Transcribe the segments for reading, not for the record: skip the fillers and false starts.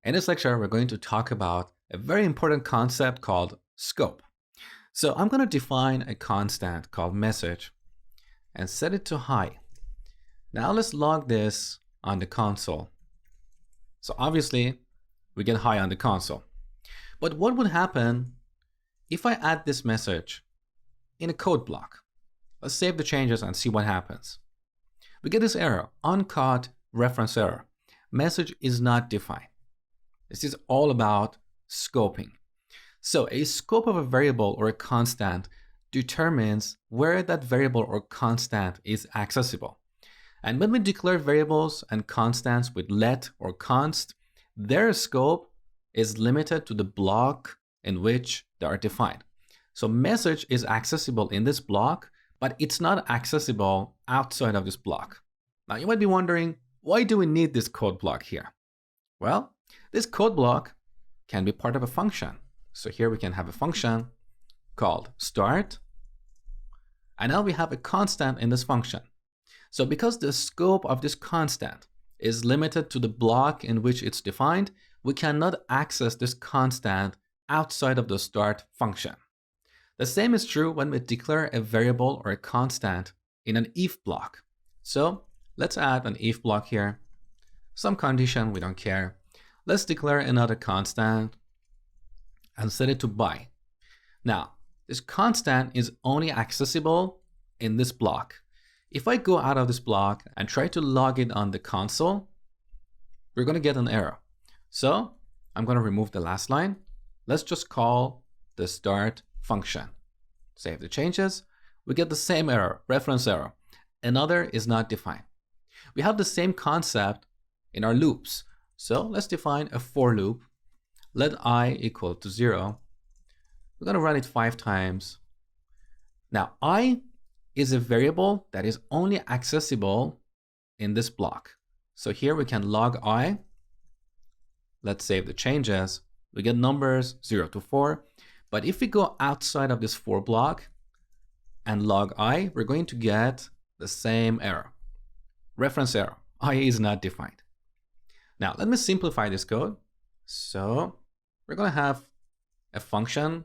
In this lecture, we're going to talk about a very important concept called scope. So I'm going to define a constant called message and set it to high. Now let's log this on the console. So obviously we get high on the console. But what would happen if I add this message in a code block? Let's save the changes and see what happens. We get this error, uncaught reference error. Message is not defined. This is all about scoping. So a scope of a variable or a constant determines where that variable or constant is accessible. And when we declare variables and constants with let or const, their scope is limited to the block in which they are defined. So message is accessible in this block, but it's not accessible outside of this block. Now you might be wondering, why do we need this code block here? Well, this code block can be part of a function. So here we can have a function called start. And now we have a constant in this function. So because the scope of this constant is limited to the block in which it's defined, we cannot access this constant outside of the start function. The same is true when we declare a variable or a constant in an if block. So let's add an if block here. Some condition, we don't care. Let's declare another constant and set it to by. Now, this constant is only accessible in this block. If I go out of this block and try to log it on the console, we're going to get an error. So I'm going to remove the last line. Let's just call the start function. Save the changes. We get the same error, reference error. Another is not defined. We have the same concept in our loops. So let's define a for loop. Let I equal to 0. We're going to run it 5 times. Now I is a variable that is only accessible in this block. So here we can log I. Let's save the changes. We get numbers 0 to 4. But if we go outside of this for block and log I, we're going to get the same error. Reference error. I is not defined. Now let me simplify this code. So we're going to have a function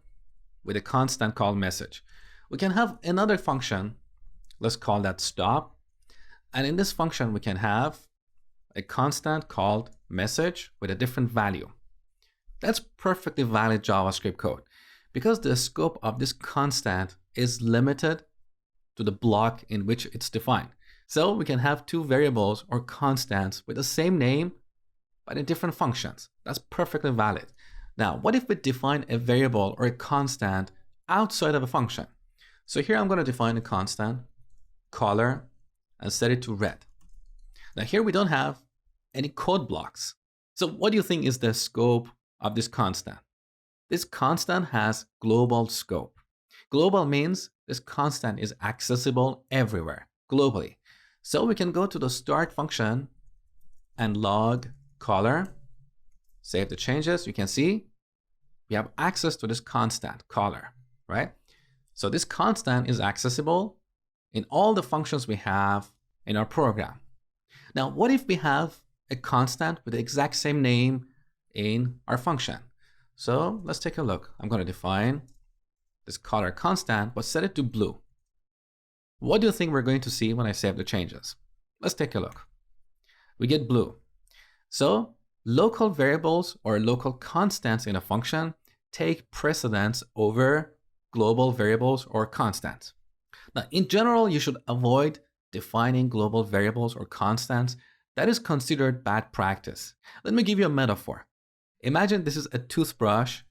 with a constant called message. We can have another function. Let's call that stop. And in this function, we can have a constant called message with a different value. That's perfectly valid JavaScript code because the scope of this constant is limited to the block in which it's defined. So we can have 2 variables or constants with the same name, but in different functions. That's perfectly valid. Now, what if we define a variable or a constant outside of a function? So here I'm going to define a constant, color, and set it to red. Now here we don't have any code blocks. So what do you think is the scope of this constant? This constant has global scope. Global means this constant is accessible everywhere, globally. So we can go to the start function and log color, save the changes. You can see we have access to this constant color, right? So this constant is accessible in all the functions we have in our program. Now, what if we have a constant with the exact same name in our function? So let's take a look. I'm going to define this color constant, but set it to blue. What do you think we're going to see when I save the changes? Let's take a look. We get blue. So local variables or local constants in a function take precedence over global variables or constants. Now, in general, you should avoid defining global variables or constants. That is considered bad practice. Let me give you a metaphor. Imagine this is a toothbrush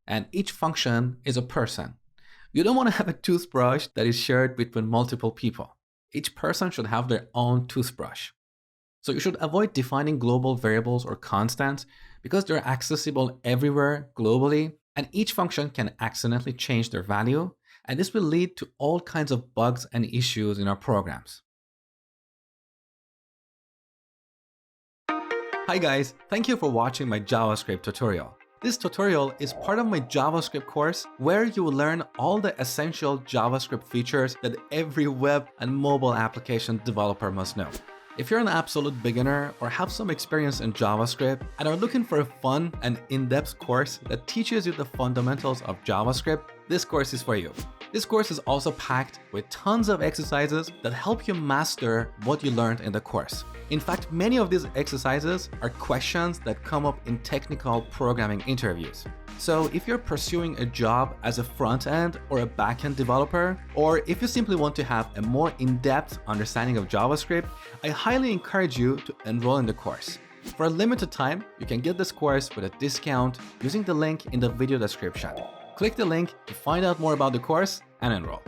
and each function is a person. You don't want to have a toothbrush that is shared between multiple people. Each person should have their own toothbrush. So you should avoid defining global variables or constants because they're accessible everywhere globally, and each function can accidentally change their value, and this will lead to all kinds of bugs and issues in our programs. Hi guys, thank you for watching my JavaScript tutorial. This tutorial is part of my JavaScript course where you will learn all the essential JavaScript features that every web and mobile application developer must know. If you're an absolute beginner or have some experience in JavaScript and are looking for a fun and in-depth course that teaches you the fundamentals of JavaScript, this course is for you. This course is also packed with tons of exercises that help you master what you learned in the course. In fact, many of these exercises are questions that come up in technical programming interviews. So if you're pursuing a job as a front-end or a back-end developer, or if you simply want to have a more in-depth understanding of JavaScript, I highly encourage you to enroll in the course. For a limited time, you can get this course with a discount using the link in the video description. Click the link to find out more about the course and enroll.